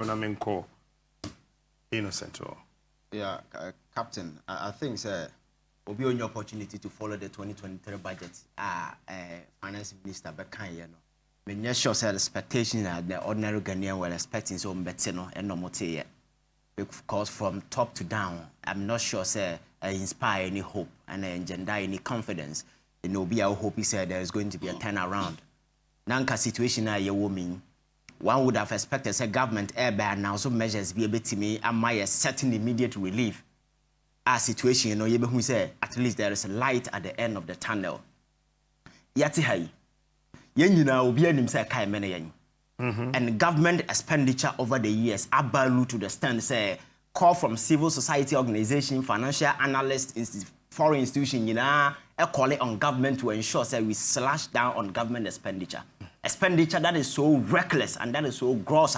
Onamenko Innocent. Yeah, Captain, I think, sir, will be on your opportunity to follow the 2023 budget. Finance Minister Bekan, you know. When you're sure, sir, the expectation that the ordinary Ghanaian were expecting so better, no, and no more yet. Because from top to down, I'm not sure, sir, inspire any hope and engender any confidence. It will be our hope, he said, there is going to be a turnaround. Nanka situation na ye woman, one would have expected a government airby now some measures be able to me and my certain immediate relief. Our situation, you know, you who say at least there is a light at the end of the tunnel. Yati hai, yen will be an say kai many and government expenditure over the years abalu to the stand say call from civil society organization, financial analysts, foreign institution, you know, a call on government to ensure that we slash down on government expenditure. Expenditure that is so reckless and that is so gross.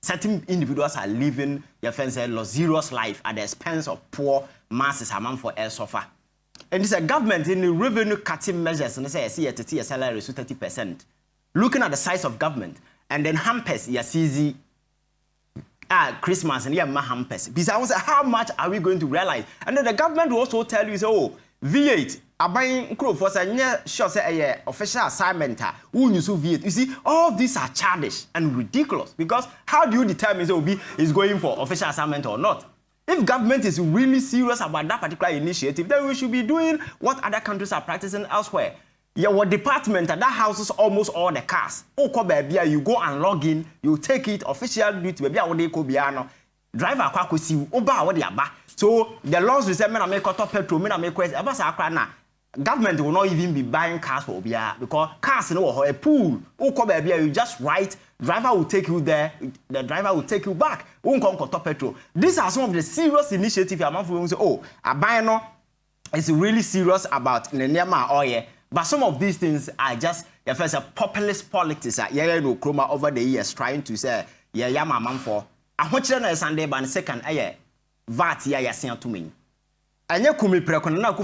Certain individuals are living your friends a luxurious life at the expense of poor masses among for air suffer. And this is a government in the revenue cutting measures and they say a salary to 30%. Looking at the size of government and then hampers your CZ Christmas and yeah, hampers. Because I was like, how much are we going to realize? And then the government will also tell you, so V8, I'm buying crew for a sure say official assignment. Who you V8? You see, all these are childish and ridiculous because how do you determine so is going for official assignment or not? If government is really serious about that particular initiative, then we should be doing what other countries are practicing elsewhere. Your department that houses almost all the cars. You go and log in, you take it official duty. Driver kwakusi oba what aba. So the laws will say me na make top petrol, me na make quest. Government will not even be buying cars for obia because cars no a pool. You just write, driver will take you there, the driver will take you back. Top petrol. These are some of the serious initiatives I'm going to say, oh, Abano is really serious about Nenema oil. But some of these things are just the first populist politics. No chroma over the years trying to say, yeah, my mom for. I want you to Sunday, but second, VAT, yeah, to me. And you could be preconed now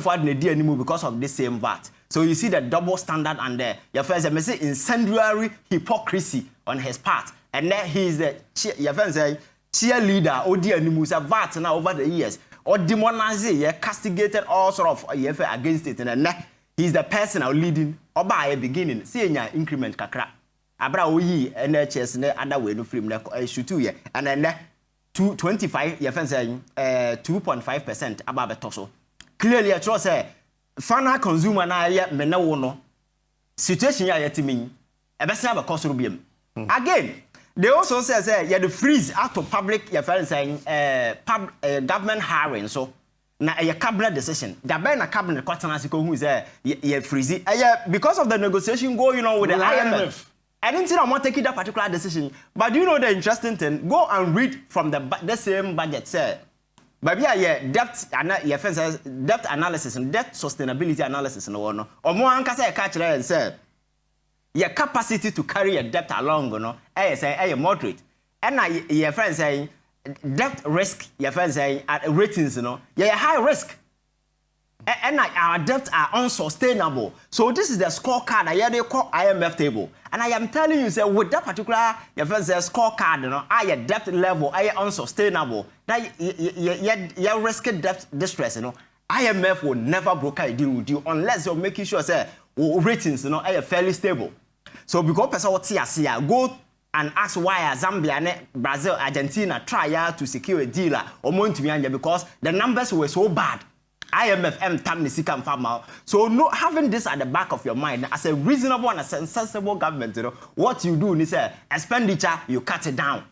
anymore because of this same VAT. So you see the double standard and there. Your first message incendiary hypocrisy on his part. And then he is the cheerleader, or dear Nimusa VAT now over the years. Or demonized, castigated all sort of against it. And then he's the person now leading or by a beginning, seeing your increment kakra. Abra we NHS ne other way no frame shoot 2 year and then 2.25 your friend saying 2.5% above the toso. Clearly I trust say final consumer na ya me na wo no situation ya yetimi e be say abakoso rubiam. Again, they also say you the freeze out of public your friend saying government hiring so na a cabinet decision. The ben a cabinet quarternacy who is a freeze because of the negotiation going on with the IMF. I didn't think I want to take that particular decision. But do you know the interesting thing? Go and read from the same budget, sir. But yeah, debt analysis and debt sustainability analysis no one. Or more anka say catch and say your capacity to carry a debt along, you know, say moderate. And your friend saying debt risk, your friend saying at ratings, you know, high risk. And our debts are unsustainable. So this is the scorecard they call IMF table. And I am telling you, say, with that particular scorecard, you know, our debt level, unsustainable. That you risk debt distress, you know. IMF will never broker a deal with you unless you're making sure, say, ratings, you know, are fairly stable. So because person what see, go and ask why Zambia, Brazil, Argentina try to secure a deal or Montemia because the numbers were so bad. IMF Tamnisika farmer. So no having this at the back of your mind as a reasonable and a sensible government, you know, what you do is expenditure, you cut it down.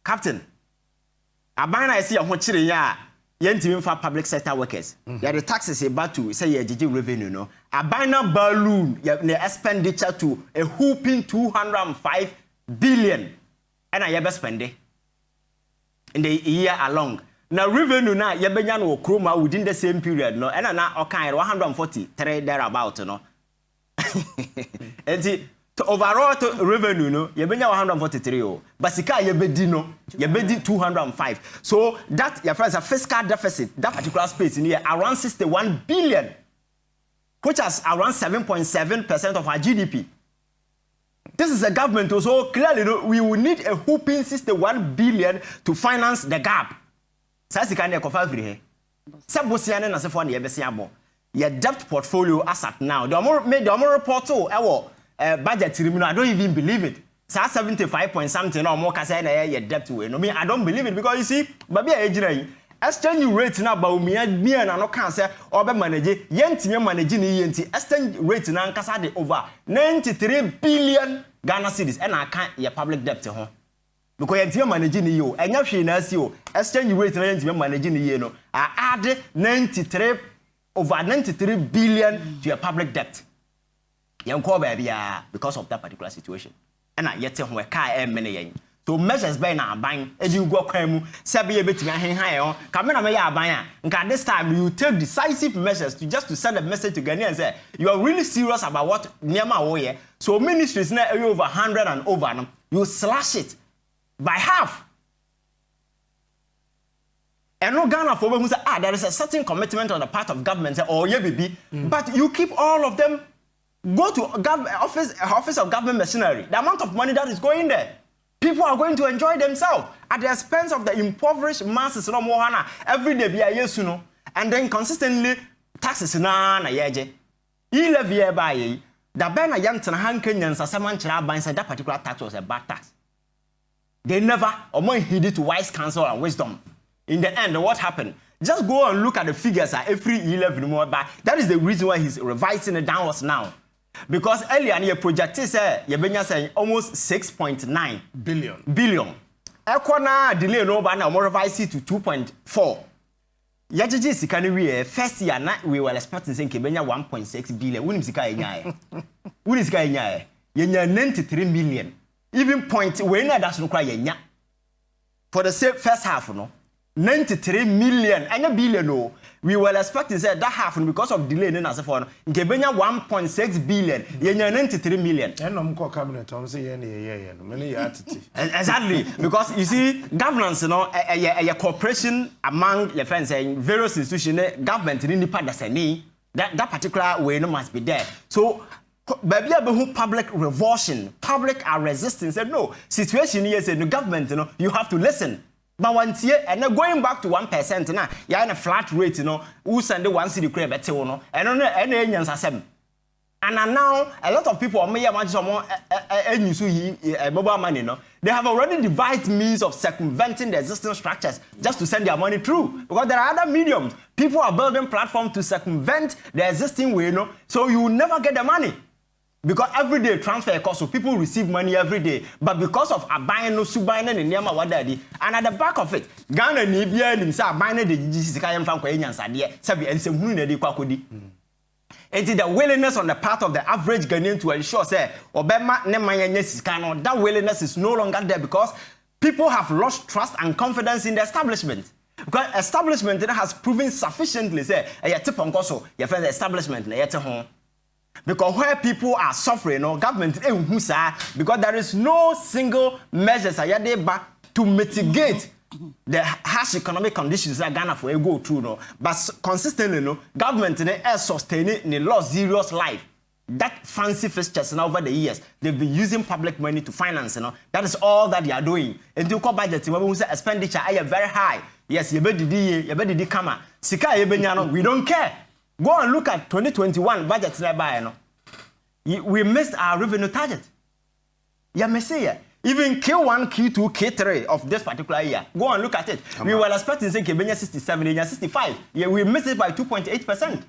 Captain, Abana I see a honchiri ya yentimi for public sector workers. Yeah, the taxes about to say GG revenue, no. Abana balloon the expenditure to a whooping 205 billion. And I ever spend it in the year along. Now revenue na yebenya no kroma within the same period no and na okan 143 thereabout no enti to overall to revenue no yebenya 143 oh but sika yebedi no yebedi 205 so that your friends a fiscal deficit that particular space in here around 61 billion which is around 7.7% of our GDP This is a government also clearly we will need a whooping 61 billion to finance the gap. Sasi kan dey kofa free here. Sabosia ne na sefo na yebesi abo. Your debt portfolio asset now. The more report budget I don't even believe it. So 75 point something or more ka say na your debt we. No me I don't believe it because you see, baby ejira exchange rate na ba umia bia na no kan say obe manage yentime manage ni yenti exchange rate na nkasa de over 93 billion Ghana cedis and I can't your public debt ho. Because yentime manage ni yo enya hwe na asi o exchange rate na yentime manage ni ye no add 93 over 93 billion to your public debt. Yanko baby because of that particular situation. And I yet ho ka many. So measures by na ban edu go kwan mu sabe ye betimi ahenhan on kamena me ya ban nka this time you take decisive measures to send a message to Ghanaians and say you are really serious about what niema wo ye. So ministries na over 100 and over no you slash it by half. And no Ghana for who say there is a certain commitment on the part of government or ye baby but you keep all of them go to office of government machinery. The amount of money that is going there, people are going to enjoy themselves at the expense of the impoverished masses no more every day be a yesu no and then consistently taxes na yeje e levy by ye da ben na yam tena han Kenyans asaman kira ban said that particular tax was a bad tax. They never heeded to wise counsel and wisdom. In the end, what happened? Just go and look at the figures every 11 more back. That is the reason why he's revising it downwards now. Because earlier your project is saying almost 6.9 billion. Ekwana delay no ba na revise it to 2.4. Yajeje sika ni we first year na we were expecting say kebenya 1.6 billion. Woni sika enya Woni sika enya yenya 93 million. Even point we na that's no cry yenya. For the first half no 93 million and billion no. We were expecting say that half because of delay in as for nkebenya 1.6 billion yenya 93 million. Enom ko cabinet on say ye no many attitude. Exactly, because you see governance a cooperation among the friends saying various institutions government ni part that particular way no must be there. So baby abehu public revulsion, public are resisting said no situation here say the government you have to listen. But once here and going back to 1% now, you're in a flat rate, who send the 1 city crib at and on any answer. And now a lot of people may have mobile money, they have already devised means of circumventing the existing structures just to send their money through. Because there are other mediums. People are building platforms to circumvent the existing way, so you will never get the money. Because every day transfer cost, so people receive money every day. But because of a buying no subine and Niama Wadadi, and at the back of it, Ghana Nibia himself buying the GCKM from Korean Sadia, Sabi and Semuni de Kwakodi. It is the willingness on the part of the average Ghanaian to ensure, say, Obama Nemaya that willingness is no longer there because people have lost trust and confidence in the establishment. Because establishment has proven sufficiently, say, a tip on Koso, your friend's establishment, home. Because where people are suffering, government because there is no single measures to mitigate the harsh economic conditions that Ghana for go through, but consistently, government is sustaining the lost serious life. That fancy fixtures over the years, they've been using public money to finance. That is all that they are doing. And to call budget, we say expenditure are very high. Yes, you better di kama. Sika we don't care. Go and look at 2021 budget nearby. We missed our revenue target. Yeah, Messiah. Even Q1, Q2, Q3 of this particular year. Go and look at it. We were expecting say Kenya 67, Kenya 65. Yeah, we missed it by 2.8%.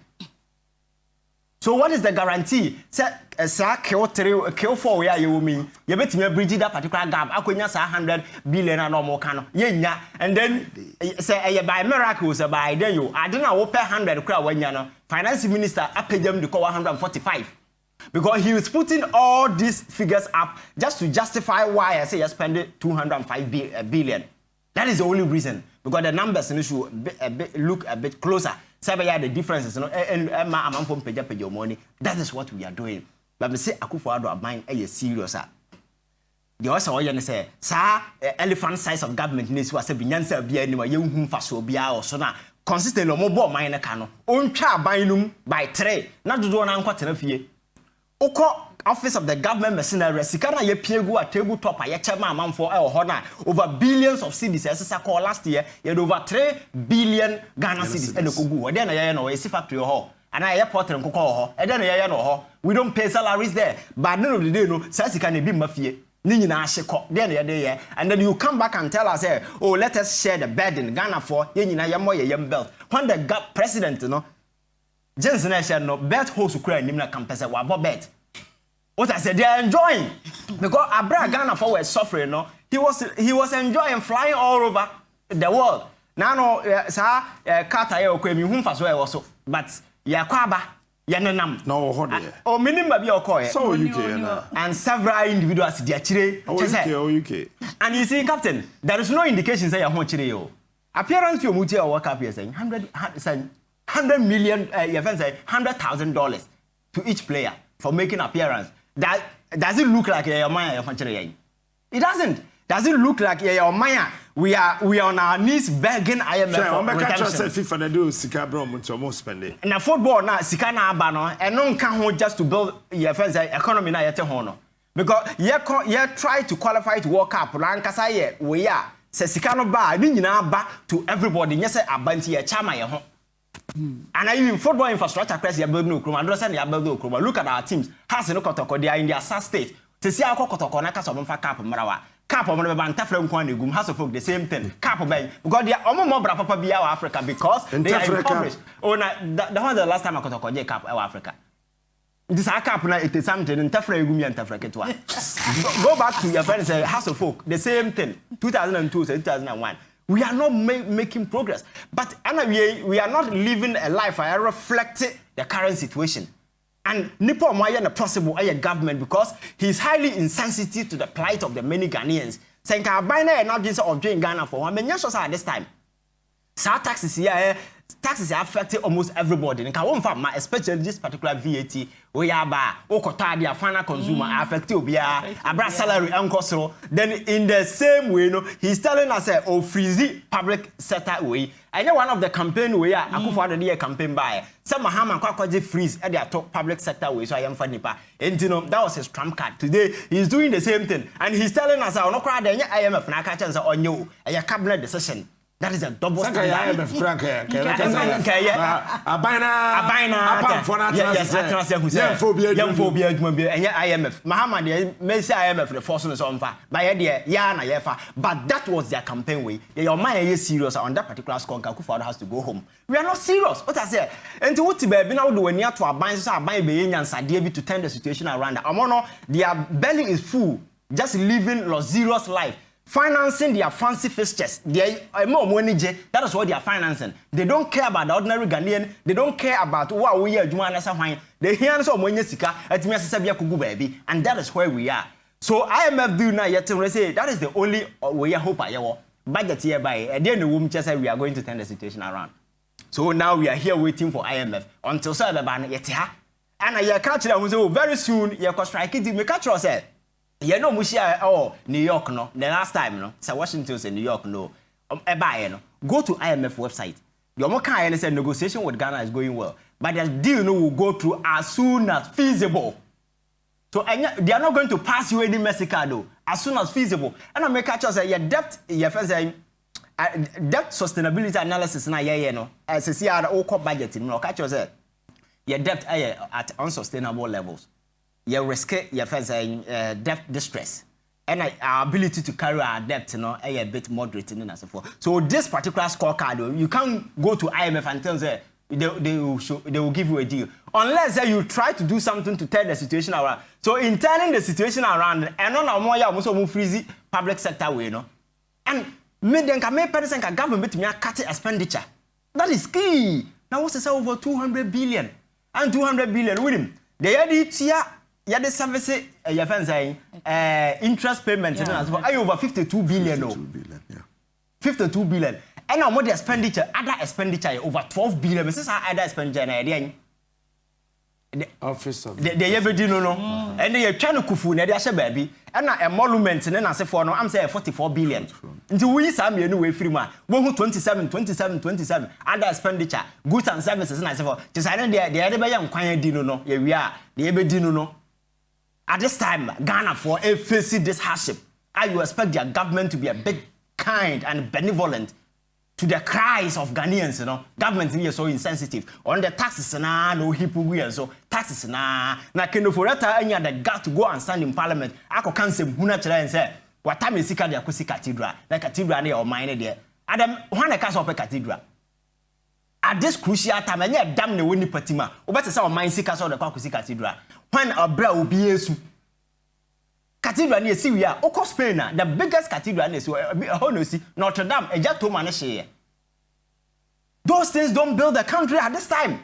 So what is the guarantee? Say Q3, Q4 where you mean? You bet me bridge that particular gap. Akonya 100 billion and more can. Yeah, and then say by miracles by then you. I don't know what 100 crowd when you know. Finance minister paid them to call 145. Because he was putting all these figures up just to justify why I say you spend 205 billion. That is the only reason. Because the numbers should look a bit closer. The differences, and amount from pay your money. That is what we are doing. But we say Akufo Addo buying a serious. The also what say, sir, elephant size of government needs was a binyansa be anyway, you whom faso be or so now. Consistently more minor cano. Own cha buying by tray, not to do an unquarter of ye. Oko office of the government mercenary sika na ye piegu at table top a ye chema amanfo e ho na over billions of cedis esesa call last year ye over 3 billion Ghana cedis e kogu e na ye no ye factory ho and I airport and cocoa ho e na ye no ho we don't pay salaries there but no the day no say sika na bi mafie ni nyina ahye then ye dey and then you come back and tell us oh let us share the burden Ghana for ye nyina ye mo ye yam belt when the president no Jensen I said no bet host kura nim na campus wa bo bet what I said they are enjoying because Abra Ghana for were suffering no he was enjoying flying all over the world now no sir Carter ye okwa mi hu mfa so e wo so but ya kwaba ya nenam no ho de o minimum bi okoye so UK na and several individuals dey chire UK and you see captain there is no indication say ya ho chire yo appearance fi omuti o work up here saying 100 million $100,000 to each player for making appearance. That does it look like your Maya? It doesn't. Does it look like your Maya? We are on our knees begging IMF for redemption. FIFA na do sika bro mo to mo spend it. Na football na sika na aba no and no can hold just to build your friends economy na yete ho no. Because you try to qualify to World Cup na nkasa ye we are se sika no ba ni nyina ba to everybody nyese abanti ye chama ye ho. And even football infrastructure press ya build no kroma do say ya build no kroma look at our teams has no kotoko they are in their sad state to see how kotoko na kaso mfa cap mrawa cap omo be bantafra nko na egum has of the same thing cap ben because they are omo bra papa bia wa Africa because they are impoverished oh na the one the last time kotoko je cap wa Africa this cap na it is something ntafra egum ya ntafra ketwa go back to your friends say House of Folk the same thing 2002 2001 we are not making progress. But we are not living a life I reflect the current situation. And Nipo Moya na possible government because he's highly insensitive to the plight of the many Ghanaians. Saying Kabina and not just of doing Ghana for 1 million at this time. So taxes here taxes are affecting almost everybody. Especially this particular VAT, we are by final consumer affected obia salary and then in the same way, he's telling us freeze public sector way. And one of the campaign we are Akufo the campaign by some Mahama Kwakwaje freeze at the top public sector way. So I am for Nipa. And that was his trump card. Today he's doing the same thing. And he's telling us no crowd IMF na catch on you a cabinet decision. That is a double standard. IMF frank IMF. Muhammad may say IMF the force on some far. By idea, but that was their campaign way. Your mind is serious on that particular score. Akufo has to go home. We are not serious. What I say? And to what be now do when you to abide and Sadia to turn the situation around. Amono, their belly is full, just living luxurious life. Financing their fancy fixtures. They are more money. That is what they are financing. They don't care about the ordinary Ghanaian. They don't care about what we are doing. They hear so money sika at me kugu baby, and that is where we are. So IMF do now yet to say that is the only way I hope I will budget hereby. At the end of the room, just say we are going to turn the situation around. So now we are here waiting for IMF until Saturday ban yet ha. And I catch them say very soon you can strike it. Me catch yourself. You know, Mushia New York no. The last time no, so Washington say New York no. No. Go to IMF website. Your more kind say negotiation with Ghana is going well, but the deal no will go through as soon as feasible. So they are not going to pass you any Mexicano as soon as feasible. And I make catch say your debt, your first debt sustainability analysis na no. As see our core budget no catch say your debt at unsustainable levels. You risk your first debt distress and our ability to carry our debt a bit moderate and so forth. So this particular scorecard, you can't go to IMF and tell them they will give you a deal unless you try to do something to turn the situation around. So in turning the situation around, and on more almost freeze public sector way, and then can government me cut expenditure. That is key. Now what's say over 200 billion and 200 billion with him. They had it here. Yeah, the service your friends saying interest payment over 52 billion. 52 billion, yeah. 52 billion. And now more the expenditure, other expenditure over 12 billion. This is other expenditure. The office of the ever do no. And they are trying to kufu na dey baby. And na emolument na say for no I'm say 44 billion. Until we some you know we free man. We 27 other expenditure, goods and services na say for. Just I know they dey be yan kwan di no. Yeah we are. They ever do no. at this time, Ghana for facing this hardship, you expect their government to be a bit kind and benevolent to the cries of Ghanaians, you know. Government here so insensitive. On the taxes no hipu so taxes na Ken Ofori Atta any the got to go and stand in parliament. Ako kan sem huna chere and say what time is sika the Akusi cathedral. The cathedral near or mine there. Adam one a cast of a cathedral. At this crucial time, and yet damn the winning patima. Obata say mine sika so the Akusi cathedral. When a bra will be yesu. Cathedral near Syria, Oko Spain, the biggest cathedral is honestly Notre Dame, a jato manashe. Those things don't build the country at this time.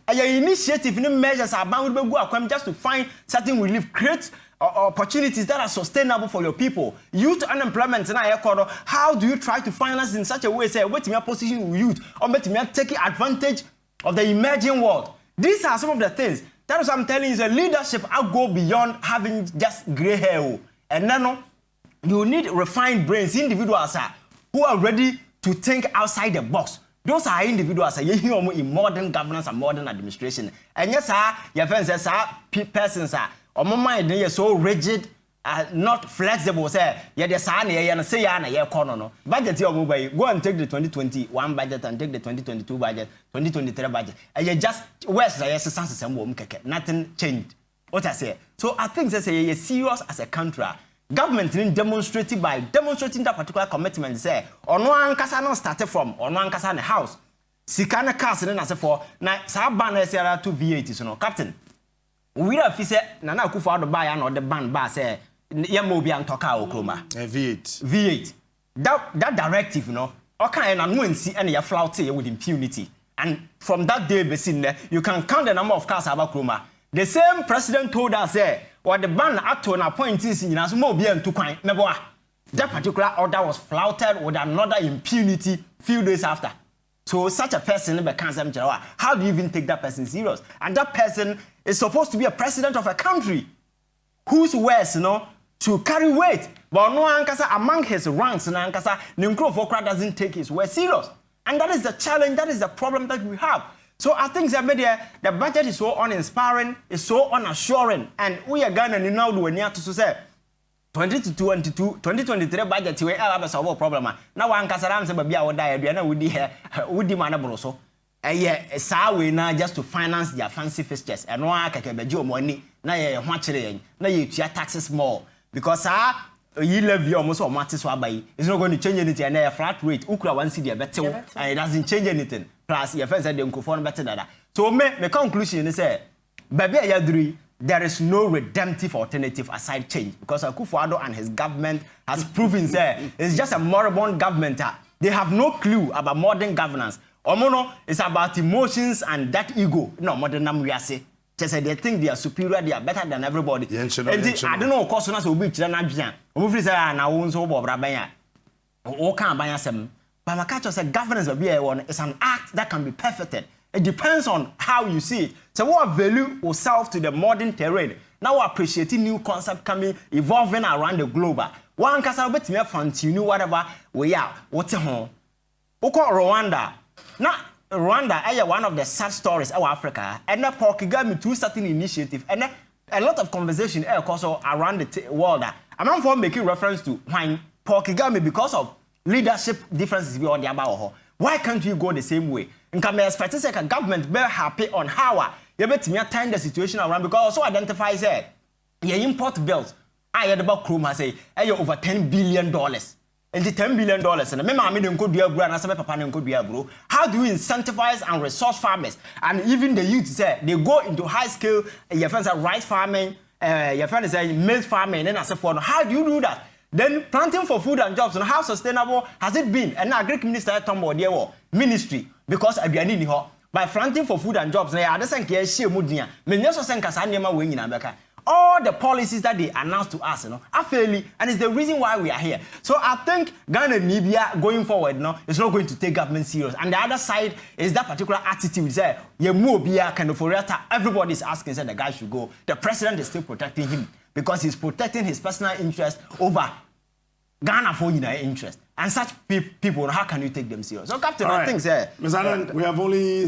And your initiative in measures are bound to go just to find certain relief, create opportunities that are sustainable for your people. Youth unemployment in our how do you try to finance in such a way, say, wait, me position with youth, or wait, me taking advantage of the emerging world? These are some of the things. That is what I'm telling you, is a leadership I'll go beyond having just gray hair. And then you need refined brains, individuals who are ready to think outside the box. Those are individuals in modern governance and modern administration. And yes, your friends say persons or my mind they are so rigid, not flexible. Say the son and say ya corner. Budget your mobile. Go and take the 2021 budget and take the 2022 budget, 2023 budget. And you just where's the sense nothing changed. What I say. So I think that's a serious as a country. Government demonstrated by demonstrating that particular commitment. Say, Onua ankasa no started from Onua ankasa the house. Sikana cars and as for na sa ban SR to V8 so no captain. We have say na na kufa do buy and the ban ba say yam obi antoka okroma. V8. That directive, you know, okay na no nsi and ya flout with impunity. And from that day besin there, you can count the number of cars about kroma. The same president told us what the ban act on appointees in as more bien to quine. That particular order was flouted with another impunity few days after. So such a person becomes how do you even take that person serious? And that person is supposed to be a president of a country whose words, you know, to carry weight. But no ankasa among his ranks and ankasa Ninkro Fokra doesn't take his words serious. And that is the challenge, that is the problem that we have. So I think that the budget is so uninspiring, is so unassuring, and we are going to now do to say 2023 budget we have a solve problem. Now one casaram say baby our die and we di manable so. Yeah, sa we now just to finance their fancy fixtures and one kakebejo money. Na ye hwachere na ye tua taxes more because you levy almost or matters by it's not going to change anything and a flat rate. Ukra one city better and it doesn't change anything. Plus, your friends said they could better than that. So, the conclusion is baby, there is no redemptive alternative aside change because Akufo-Addo and his government has proven it's just a moribund government. They have no clue about modern governance. Omono is about emotions and that ego. No, modern namriase. Just they think they are superior, they are better than everybody. I don't know, of course, not so big. But my culture said governance of BA1 is an act that can be perfected. It depends on how you see it. So what value will serve to the modern terrain? Now we're appreciating new concepts coming, evolving around the globe. One can bet me continue whatever we are. What's home? Rwanda. Now Rwanda is one of the sad stories of Africa. And now Paul Kagame through certain initiative and a lot of conversation also around the world. I'm not for making reference to when Paul Kagame because of leadership differences we on the about. Why can't we go the same way? And can be expected say a government be happy on how you bet me turn the situation around because also identifies that your import bills I had about Chroma say over $10 billion. And the $10 billion and remember I mean could be a grow and some papa could be a grow. How do you incentivize and resource farmers? And even the youth say they go into high scale your friends are rice farming, your friends say maize farming and as a for how do you do that? Then planting for food and jobs and how sustainable has it been? And now Greek minister Tombo there ministry because I be need her by planting for food and jobs. Now I don't care she mudia. Me nyeso sen kasa nema we nyina beka. All the policies that they announced to us, are failing, and it's the reason why we are here. So I think Ghana and Libya going forward, is not going to take government serious. And the other side is that particular attitude. Say, Ken Ofori Atta, everybody is asking, say the guy should go. The president is still protecting him because he's protecting his personal interest over Ghana for interest. And such people, how can you take them serious? So, Captain, I think, Ms. Allen, we have only